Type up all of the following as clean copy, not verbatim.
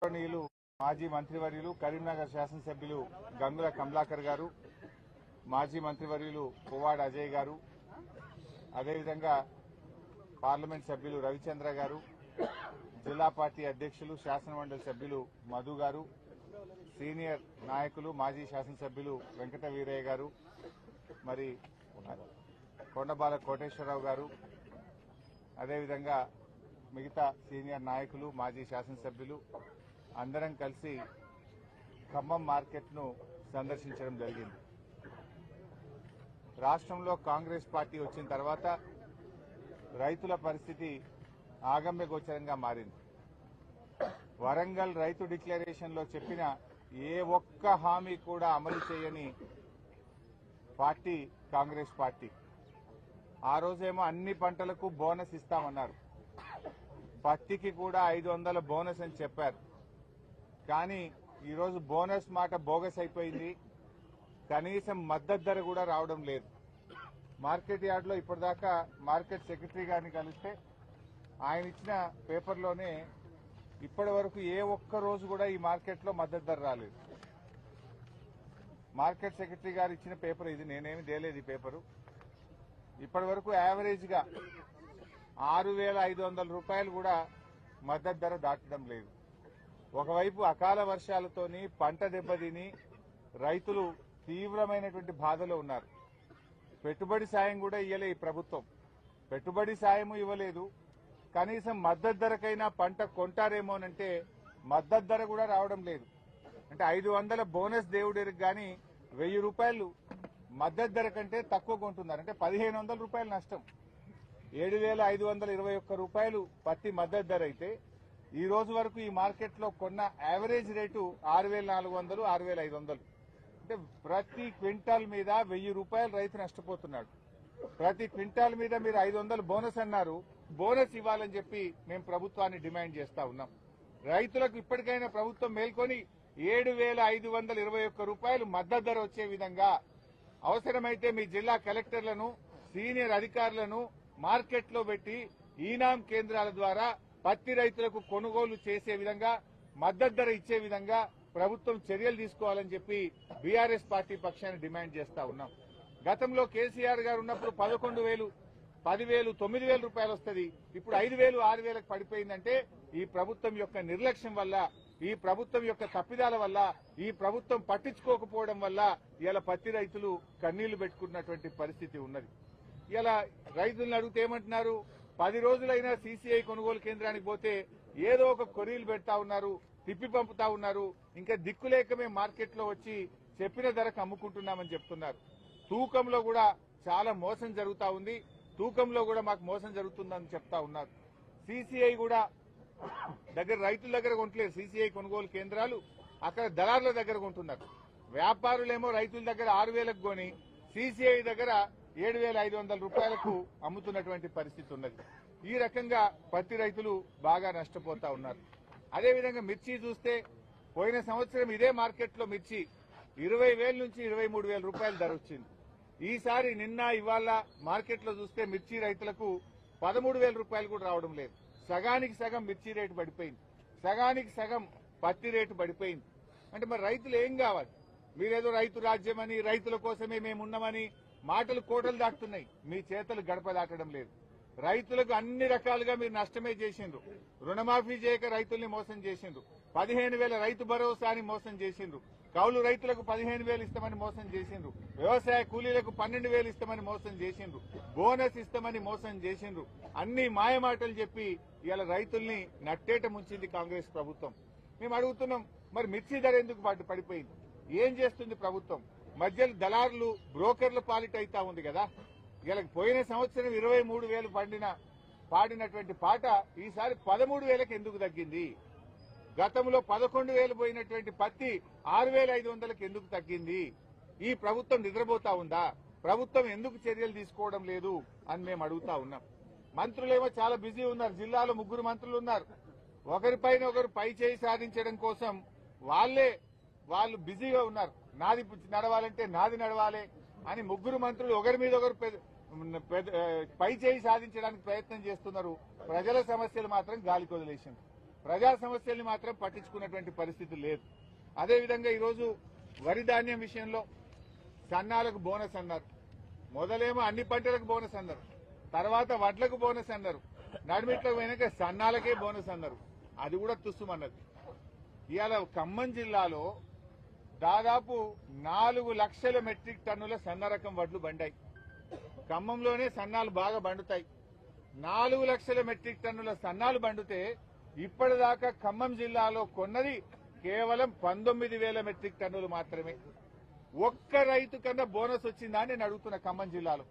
గౌరవనీయులు మాజీ మంత్రివర్యులు కరీంనగర్ శాసనసభ్యులు గంగుల కమలాకర్ గారు, మాజీ మంత్రివర్యులు పువ్వాడ అజయ్ గారు, అదేవిధంగా పార్లమెంట్ సభ్యులు రవిచంద్ర గారు, జిల్లా పార్టీ అధ్యక్షులు శాసనమండలి సభ్యులు మధు గారు, సీనియర్ నాయకులు మాజీ శాసనసభ్యులు వెంకట వీరయ్య గారు, మరి కొండబాల కోటేశ్వరరావు గారు, అదేవిధంగా మిగతా సీనియర్ నాయకులు మాజీ శాసనసభ్యులు అందరం కలిసి ఖమ్మం మార్కెట్ను సందర్శించడం జరిగింది. రాష్ట్రంలో కాంగ్రెస్ పార్టీ వచ్చిన తర్వాత రైతుల పరిస్థితి ఆగమ్యగోచరంగా మారింది. వరంగల్ రైతు డిక్లరేషన్లో చెప్పిన ఏ ఒక్క హామీ కూడా అమలు చేయని పార్టీ కాంగ్రెస్ పార్టీ. ఆ రోజేమో అన్ని పంటలకు బోనస్ ఇస్తామన్నారు, పత్తికి కూడా 500 బోనస్ అని చెప్పారు. కానీ ఈరోజు బోనస్ మాట బోగస్ అయిపోయింది. కనీసం మద్దతు ధర కూడా రావడం లేదు. మార్కెట్ యార్డ్లో ఇప్పటిదాకా మార్కెట్ సెక్రటరీ గారిని కలిస్తే ఆయన ఇచ్చిన పేపర్లోనే ఇప్పటి వరకు ఏ ఒక్క రోజు కూడా ఈ మార్కెట్లో మద్దతు ధర రాలేదు. మార్కెట్ సెక్రటరీ గారు ఇచ్చిన పేపర్ ఇది, నేనేమి తేలేదు ఈ పేపరు. ఇప్పటి వరకు యావరేజ్ గా 6,500 రూపాయలు కూడా మద్దతు ధర దాటడం లేదు. ఒకవైపు అకాల వర్షాలతోని పంట దెబ్బతిని రైతులు తీవ్రమైనటువంటి బాధలో ఉన్నారు. పెట్టుబడి సాయం కూడా ఇవ్వలే ఈ ప్రభుత్వం. పెట్టుబడి సాయం ఇవ్వలేదు. కనీసం మద్దతు ధరకైనా పంట కొంటారేమోనంటే మద్దతు ధర కూడా రావడం లేదు. అంటే 500 బోనస్ దేవుడికి గాని 1000 రూపాయలు మద్దతు ధర కంటే తక్కువ కొంటున్నారు. అంటే 1,500 రూపాయలు నష్టం. 7,521 రూపాయలు పత్తి మద్దతు ధర అయితే ఈ రోజు వరకు ఈ మార్కెట్లో కొన్న యావరేజ్ రేటు 6,400, 6,500. అంటే ప్రతి క్వింటాల్ మీద 1000 రూపాయలు రైతు నష్టపోతున్నాడు. ప్రతి క్వింటాల్ మీద మీరు 500 బోనస్ అన్నారు. బోనస్ ఇవ్వాలని చెప్పి మేము ప్రభుత్వాన్ని డిమాండ్ చేస్తా ఉన్నాం. రైతులకు ఇప్పటికైనా ప్రభుత్వం మేల్కొని 7,521 రూపాయలు మద్దతు ధర వచ్చే విధంగా అవసరమైతే మీ జిల్లా కలెక్టర్లను, సీనియర్ అధికారులను మార్కెట్లో పెట్టి ఈనాం కేంద్రాల ద్వారా పత్తి రైతులకు కొనుగోలు చేసే విధంగా, మద్దతు ధర ఇచ్చే విధంగా ప్రభుత్వం చర్యలు తీసుకోవాలని చెప్పి బీఆర్ఎస్ పార్టీ పక్షాన్ని డిమాండ్ చేస్తా ఉన్నాం. గతంలో కేసీఆర్ గారు ఉన్నప్పుడు 11,000, 10,000, 9,000 రూపాయలు వస్తుంది. ఇప్పుడు 5,000, 6,000కు పడిపోయిందంటే ఈ ప్రభుత్వం యొక్క నిర్లక్ష్యం వల్ల, ఈ ప్రభుత్వం యొక్క తప్పిదాల వల్ల, ఈ ప్రభుత్వం పట్టించుకోకపోవడం వల్ల ఇలా పత్తి రైతులు కన్నీళ్లు పెట్టుకున్నటువంటి పరిస్థితి ఉన్నది. ఇలా రైతులను అడిగితే ఏమంటున్నారు? 10 రోజులైనా సీసీఐ కొనుగోలు కేంద్రానికి పోతే ఏదో ఒక కొరీలు పెడతా ఉన్నారు, తిప్పి పంపుతా ఉన్నారు. ఇంకా దిక్కులేక మేము మార్కెట్లో వచ్చి చెప్పిన ధరకు అమ్ముకుంటున్నామని చెప్తున్నారు. తూకంలో కూడా చాలా మోసం జరుగుతా ఉంది. తూకంలో కూడా మాకు మోసం జరుగుతుందని చెప్తా ఉన్నారు. సీసీఐ కూడా రైతుల దగ్గర కొంటలేదు. సీసీఐ కొనుగోలు కేంద్రాలు అక్కడ దళారుల దగ్గర కొంటున్నారు. వ్యాపారులేమో రైతుల దగ్గర 6,000కు కొని సీసీఐ దగ్గర 7,500 రూపాయలకు అమ్ముతున్నటువంటి పరిస్థితి ఉన్నది. ఈ రకంగా పత్తి రైతులు బాగా నష్టపోతా ఉన్నారు. అదేవిధంగా మిర్చి చూస్తే పోయిన సంవత్సరం ఇదే మార్కెట్లో మిర్చి 20,000 నుంచి 23,000 రూపాయలు ధర వచ్చింది. ఈసారి నిన్న ఇవాళ మార్కెట్లో చూస్తే మిర్చి రైతులకు 13,000 రూపాయలు కూడా రావడం లేదు. సగానికి సగం మిర్చి రేటు పడిపోయింది, సగానికి సగం పత్తి రేటు పడిపోయింది. అంటే మరి రైతులు ఏం కావాలి? మీరేదో రైతు రాజ్యమని, రైతుల కోసమే మేమున్నామని మాటలు కోటలు దాటుతున్నాయి, మీ చేతలు గడప దాటడం లేదు. రైతులకు అన్ని రకాలుగా మీరు నష్టమే చేసిండ్రు. రుణమాఫీ చేయక రైతుల్ని మోసం చేసిండ్రు. 15,000 రైతు భరోసాని మోసం చేసిండ్రు. కౌలు రైతులకు 15,000 ఇస్తామని మోసం చేసిండ్రు. వ్యవసాయ కూలీలకు 12,000 ఇస్తామని మోసం చేసిండ్రు. బోనస్ ఇస్తామని మోసం చేసిండ్రు. అన్ని మాయమాటలు చెప్పి ఇవాళ రైతుల్ని నట్టేట ముంచింది కాంగ్రెస్ ప్రభుత్వం. మేము అడుగుతున్నాం, మరి మిర్చి ధర ఎందుకు పడిపోయింది? ఏం చేస్తుంది ప్రభుత్వం? మధ్యలో దళారులు, బ్రోకర్ల పాలిట అయితా ఉంది కదా. ఇలా పోయిన సంవత్సరం 23,000 పాడినటువంటి పాట ఈసారి 13,000కి ఎందుకు తగ్గింది? గతంలో 11,000 పోయినటువంటి పత్తి 6,500కి ఎందుకు తగ్గింది? ఈ ప్రభుత్వం నిద్రపోతా ఉందా? ప్రభుత్వం ఎందుకు చర్యలు తీసుకోవడం లేదు అని మేము అడుగుతా ఉన్నాం. మంత్రులేమో చాలా బిజీ ఉన్నారు. జిల్లాలో 3 మంత్రులు ఉన్నారు. ఒకరిపైన ఒకరు పై చేయి సాధించడం కోసం వాళ్ళు బిజీగా ఉన్నారు. నాది నడవాలంటే నాది నడవాలి అని 3 మంత్రులు ఒకరి మీద ఒకరు పై చేయి సాధించడానికి ప్రయత్నం చేస్తున్నారు. ప్రజల సమస్యలు మాత్రం గాలికి వదిలేసింది. ప్రజా సమస్యల్ని మాత్రం పట్టించుకున్నటువంటి పరిస్థితి లేదు. అదేవిధంగా ఈరోజు వరి ధాన్యం విషయంలో సన్నాలకు బోనస్ అన్నారు. మొదలేమో అన్ని పంటలకు బోనస్ అన్నారు, తర్వాత వడ్లకు బోనస్ అన్నారు, నడిమిట్లో పోయినాక సన్నాలకే బోనస్ అన్నారు. అది కూడా తుస్సుమన్నది. ఇవాళ ఖమ్మం జిల్లాలో దాదాపు 4 లక్షల మెట్రిక్ టన్నుల సన్న రకం వడ్లు బండాయి. ఖమ్మంలోనే సన్నాలు బాగా బండుతాయి. 4 లక్షల మెట్రిక్ టన్నుల సన్నాలు బండితే ఇప్పటిదాకా ఖమ్మం జిల్లాలో కొన్నది కేవలం 19,000 మెట్రిక్ టన్నులు మాత్రమే. ఒక్క రైతు కన్నా బోనస్ వచ్చిందా అని నేను అడుగుతున్నా. ఖమ్మం జిల్లాలో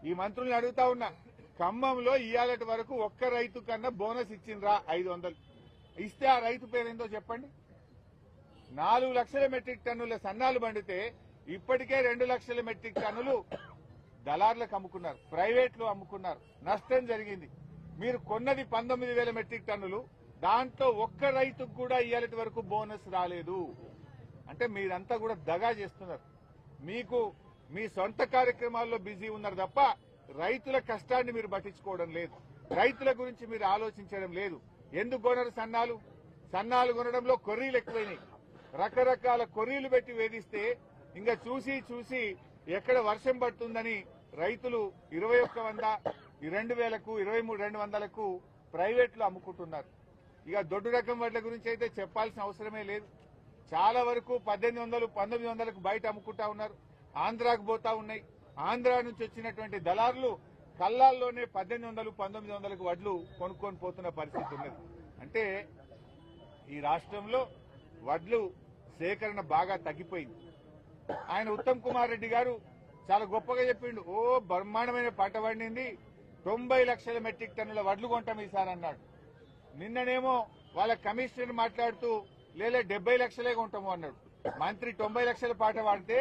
ఈ మంత్రుల్ని అడుగుతా ఉన్నా, ఖమ్మంలో ఇయ్యాలటి వరకు ఒక్క రైతు కన్నా బోనస్ ఇచ్చిండ్రా? 500 ఇస్తే ఆ రైతు పేరేందో చెప్పండి. 4 లక్షల మెట్రిక్ టన్నుల సన్నాలు బండితే ఇప్పటికే 2 లక్షల మెట్రిక్ టన్నులు దళార్లకు అమ్ముకున్నారు, ప్రైవేట్లు అమ్ముకున్నారు, నష్టం జరిగింది. మీరు కొన్నది 19,000 మెట్రిక్ టన్నులు, దాంట్లో ఒక్క రైతుకు కూడా ఇయ్యాలటి వరకు బోనస్ రాలేదు. అంటే మీరంతా కూడా దగా చేస్తున్నారు. మీకు మీ సొంత కార్యక్రమాల్లో బిజీ ఉన్నారు తప్ప రైతుల కష్టాన్ని మీరు పట్టించుకోవడం లేదు. రైతుల గురించి మీరు ఆలోచించడం లేదు. ఎందుకు కొనరు సన్నాలు? సన్నాలు కొనడంలో కొర్రీలు ఎక్కువైనాయి. రకరకాల కొర్రీలు పెట్టి వేధిస్తే ఇంకా చూసి చూసి ఎక్కడ వర్షం పడుతుందని రైతులు 21,100, 2,000కు, 23,200కు ప్రైవేట్లు అమ్ముకుంటున్నారు. ఇక దొడ్డు రకం వడ్ల గురించి అయితే చెప్పాల్సిన అవసరమే లేదు. చాలా వరకు 1,800, 1,900కు బయట అమ్ముకుంటా ఉన్నారు. ఆంధ్రాకు పోతా ఉన్నాయి. ఆంధ్ర నుంచి వచ్చినటువంటి దళారులు కల్లాల్లోనే 1,800, 1,900కు వడ్లు కొనుక్కొని పోతున్న పరిస్థితి ఉన్నది. అంటే ఈ రాష్ట్రంలో వడ్లు సేకరణ బాగా తగ్గిపోయింది. ఆయన ఉత్తమ్ కుమార్ రెడ్డి గారు చాలా గొప్పగా చెప్పిండు. ఓ బ్రహ్మాండమైన పంట పండింది, 90 లక్షల మెట్రిక్ టన్నుల వడ్లు కొంటాం ఈసారి అన్నాడు. నిన్ననేమో వాళ్ళ కమిషనర్ మాట్లాడుతూ లేలే 70 లక్షలే కొంటాము అన్నాడు. మంత్రి 90 లక్షల పాట పాడితే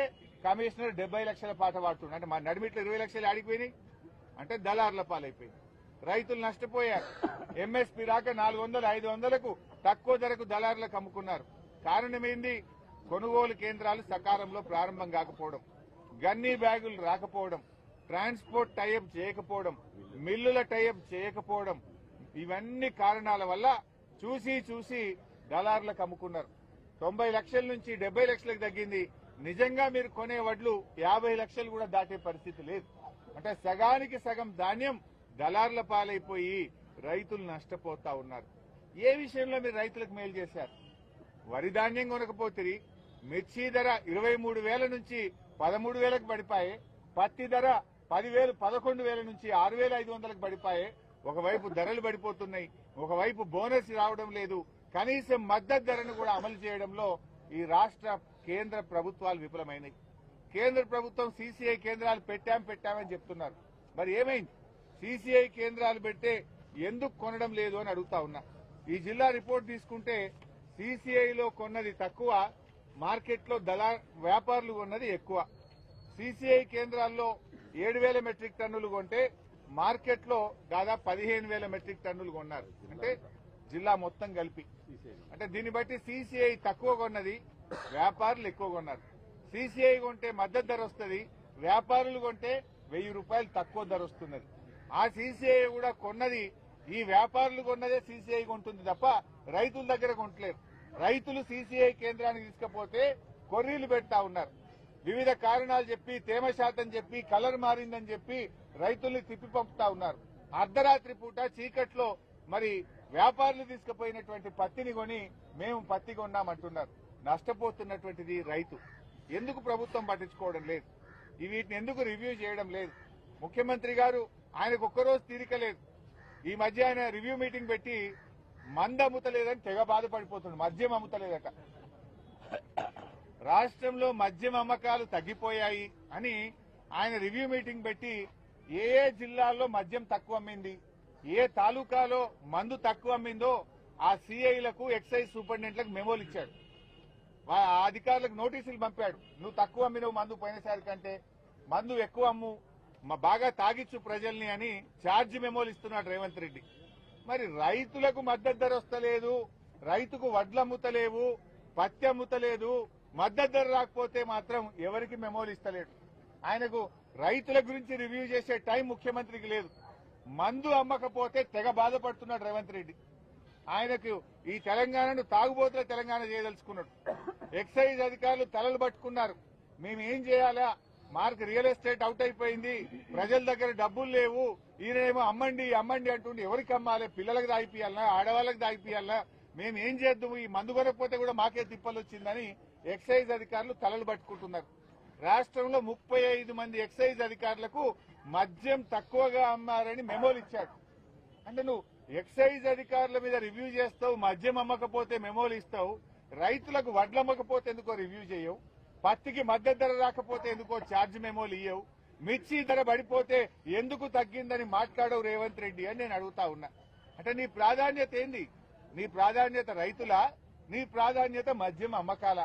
కమిషనర్ 70 లక్షల పాట పాడుతున్నాడు. అంటే మా నడిమిట్లో 20 లక్షలు ఆడిపోయినాయి. అంటే దళార్ల పాలైపోయింది. రైతులు నష్టపోయారు. ఎంఎస్పీ రాక 400, 500కు తక్కువ ధరకు దళారులకు అమ్ముకున్నారు. కారణమేంది? కొనుగోలు కేంద్రాలు సకాలంలో ప్రారంభం కాకపోవడం, గన్నీ బ్యాగులు రాకపోవడం, ట్రాన్స్పోర్ట్ టైఅప్ చేయకపోవడం, మిల్లుల టైఅప్ చేయకపోవడం, ఇవన్నీ కారణాల వల్ల చూసి చూసి దళారులకు అమ్ముకున్నారు. 90 లక్షల నుంచి 70 లక్షలకు తగ్గింది. నిజంగా మీరు కొనే వడ్లు 50 లక్షలు కూడా దాటే పరిస్థితి లేదు. అంటే సగానికి సగం ధాన్యం దళార్ల పాలైపోయి రైతులు నష్టపోతా ఉన్నారు. ఏ విషయంలో మీరు రైతులకు మేలు చేశారు? వరి ధాన్యం కొనకపోతే మిర్చి ధర 23,000 నుంచి 13,000కు పడిపాయే, పత్తి ధర 10,000, 11,000 నుంచి 6,500కు పడిపాయే. ఒకవైపు ధరలు పడిపోతున్నాయి, ఒకవైపు బోనస్ రావడం లేదు. కనీసం మద్దతు ధరను కూడా అమలు చేయడంలో ఈ రాష్ట్ర కేంద్ర ప్రభుత్వాలు విఫలమైనాయి. కేంద్ర ప్రభుత్వం సీసీఐ కేంద్రాలు పెట్టామని చెప్తున్నారు. మరి ఏమైంది? సీసీఐ కేంద్రాలు పెడితే ఎందుకు కొనడం లేదు అని అడుగుతా ఉన్నా. ఈ జిల్లా రిపోర్ట్ తీసుకుంటే సీసీఐలో కొన్నది తక్కువ, మార్కెట్లో వ్యాపారులు కొన్నది ఎక్కువ. సీసీఐ కేంద్రాల్లో 7,000 మెట్రిక్ టన్నులు కొంటే మార్కెట్లో దాదాపు 15,000 మెట్రిక్ టన్నులు కొన్నారు. అంటే జిల్లా మొత్తం కలిపి. అంటే దీన్ని బట్టి సీసీఐ తక్కువ కొన్నది, వ్యాపారులు ఎక్కువ కొన్నారు. సీసీఐ కొంటే మద్దతు ధర వస్తుంది, వ్యాపారులు కొంటే 1,000 రూపాయలు తక్కువ ధర వస్తున్నది. ఆ సీసీఐ కూడా కొన్నది, ఈ వ్యాపారులు కొన్నదే సీసీఐ కొంటుంది తప్ప రైతుల దగ్గర కొంటలేరు. రైతులు సీసీఐ కేంద్రానికి తీసుకపోతే కొర్రీలు పెడతా ఉన్నారు. వివిధ కారణాలు చెప్పి, తేమ శాతం చెప్పి, కలర్ మారిందని చెప్పి రైతుల్ని తిప్పి పంపుతా ఉన్నారు. అర్ధరాత్రి పూట చీకట్లో మరి వ్యాపారులు తీసుకుపోయినటువంటి పత్తిని కొని మేము పత్తి కొన్నామంటున్నారు. నష్టపోతున్నటువంటిది రైతు. ఎందుకు ప్రభుత్వం పట్టించుకోవడం లేదు? వీటిని ఎందుకు రివ్యూ చేయడం లేదు? ముఖ్యమంత్రి గారు ఆయనకు ఒక్కరోజు తీరిక లేదు. ఈ మధ్య ఆయన రివ్యూ మీటింగ్ పెట్టి మందు అమ్ముతలేదని తెగ బాధపడిపోతుంది. మద్యం అమ్ముతలేదట. రాష్ట్రంలో మద్యం అమ్మకాలు తగ్గిపోయాయి అని ఆయన రివ్యూ మీటింగ్ పెట్టి ఏ ఏ జిల్లాల్లో మద్యం తక్కువ అమ్మింది, ఏ తాలూకాలో మందు తక్కువ అమ్మిందో ఆ సీఐలకు, ఎక్సైజ్ సూపరింటెండెంట్లకు మెమోలు ఇచ్చాడు. ఆ అధికారులకు నోటీసులు పంపాడు. నువ్వు తక్కువ అమ్మినవు మందు పోయినసారి కంటే, మందు ఎక్కువ అమ్ము, బాగా తాగిచ్చు ప్రజల్ని అని ఛార్జ్ మెమోలు ఇస్తున్నాడు రేవంత్ రెడ్డి. మరి రైతులకు మద్దతు ధర వస్తలేదు, రైతుకు వడ్లు అమ్ముతలేవు, పత్తి అమ్ముతలేదు, మద్దతు ధర రాకపోతే మాత్రం ఎవరికి మెమోలు ఇస్తలేడు. ఆయనకు రైతుల గురించి రివ్యూ చేసే టైం ముఖ్యమంత్రికి లేదు. మందు అమ్మకపోతే తెగ బాధపడుతున్నాడు రేవంత్ రెడ్డి. ఆయనకు ఈ తెలంగాణను తాగుబోతుల తెలంగాణ చేయదలుచుకున్నాడు. ఎక్సైజ్ అధికారులు తలలు పట్టుకున్నారు. మేము ఏం చేయాలా, మార్క్ రియల్ ఎస్టేట్ అవుట్ అయిపోయింది, ప్రజల దగ్గర డబ్బులు లేవు, ఈయనేమో అమ్మండి అమ్మండి అంటుండే. ఎవరికి అమ్మాలి? పిల్లలకు దాగిపియాలనా, ఆడవాళ్ళకి దాగిపియాలనా? మేము ఏం చేద్దాము, ఈ మందు కొనకపోతే కూడా మాకే తిప్పలు వచ్చిందని ఎక్సైజ్ అధికారులు తలలు పట్టుకుంటున్నారు. రాష్ట్రంలో 35 మంది ఎక్సైజ్ అధికారులకు మద్యం తక్కువగా అమ్మారని మెమోలు ఇచ్చాడు. అంటే నువ్వు ఎక్సైజ్ అధికారుల మీద రివ్యూ చేస్తావు, మద్యం అమ్మకపోతే మెమోలు ఇస్తావు, రైతులకు వడ్లు అమ్మకపోతే ఎందుకో రివ్యూ చేయవు, పత్తికి మద్దతు ధర రాకపోతే ఎందుకో ఛార్జ్ మెమోలు ఇయ్యవు, మిర్చి ధర పడిపోతే ఎందుకు తగ్గిందని మాట్లాడవు రేవంత్ రెడ్డి అని నేను అడుగుతా ఉన్నా. అంటే నీ ప్రాధాన్యత ఏంది? నీ ప్రాధాన్యత రైతులా? నీ ప్రాధాన్యత మద్యం అమ్మకాల?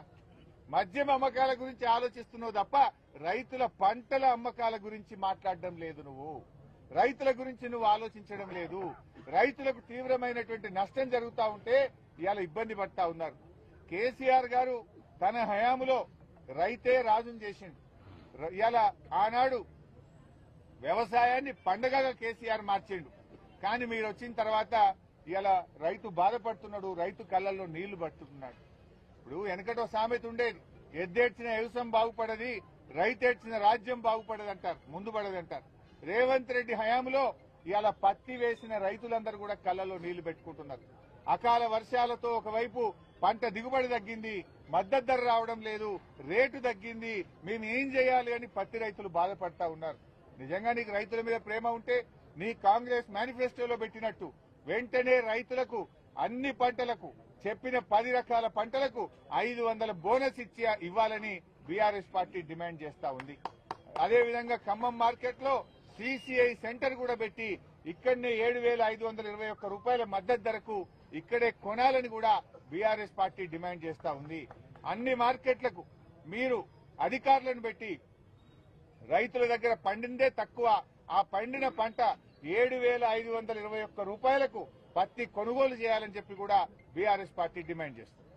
మద్యం అమ్మకాల గురించి ఆలోచిస్తున్నావు తప్ప రైతుల పంటల అమ్మకాల గురించి మాట్లాడడం లేదు. నువ్వు రైతుల గురించి నువ్వు ఆలోచించడం లేదు. రైతులకు తీవ్రమైనటువంటి నష్టం జరుగుతా ఉంటే ఇవాళ ఇబ్బంది పడతా ఉన్నారు. కేసీఆర్ గారు తన హయాములో రైతే రాజును చేసిండు. ఇవాళ ఆనాడు వ్యవసాయాన్ని పండగగా కేసీఆర్ మార్చిండు. కానీ మీరు వచ్చిన తర్వాత ఇవాళ రైతు బాధపడుతున్నాడు, రైతు కళ్ళల్లో నీళ్లు పడుతున్నాడు. ఇప్పుడు వెనకటో సామెత ఉండేది, ఎద్దేడ్చిన వ్యవసాయం బాగుపడది, రైతేడ్చిన రాజ్యం బాగుపడదు అంటారు, ముందు పడదంటారు. రేవంత్ రెడ్డి హయాంలో ఇవాళ పత్తి వేసిన రైతులందరూ కూడా కళ్ళల్లో నీళ్లు పెట్టుకుంటున్నారు. అకాల వర్షాలతో ఒకవైపు పంట దిగుబడి తగ్గింది, మద్దతు ధర రావడం లేదు, రేటు తగ్గింది, మేము ఏం చేయాలి అని పత్తి రైతులు బాధపడతా ఉన్నారు. నిజంగా నీకు రైతుల మీద ప్రేమ ఉంటే నీ కాంగ్రెస్ మేనిఫెస్టోలో పెట్టినట్టు వెంటనే రైతులకు అన్ని పంటలకు చెప్పిన 10 రకాల పంటలకు 500 బోనస్ ఇవ్వాలని బీఆర్ఎస్ పార్టీ డిమాండ్ చేస్తా ఉంది. అదేవిధంగా ఖమ్మం మార్కెట్ లో సిసిఐ సెంటర్ కూడా పెట్టి ఇక్కడనే 7,521 రూపాయల మద్దతు ధరకు ఇక్కడే కొనాలని కూడా బీఆర్ఎస్ పార్టీ డిమాండ్ చేస్తా ఉంది. అన్ని మార్కెట్లకు మీరు అధికారులను పెట్టి రైతుల దగ్గర పండిందే తక్కువ, ఆ పండిన పంట 7,521 రూపాయలకు పత్తి కొనుగోలు చేయాలని చెప్పి కూడా బీఆర్ఎస్ పార్టీ డిమాండ్ చేస్తుంది.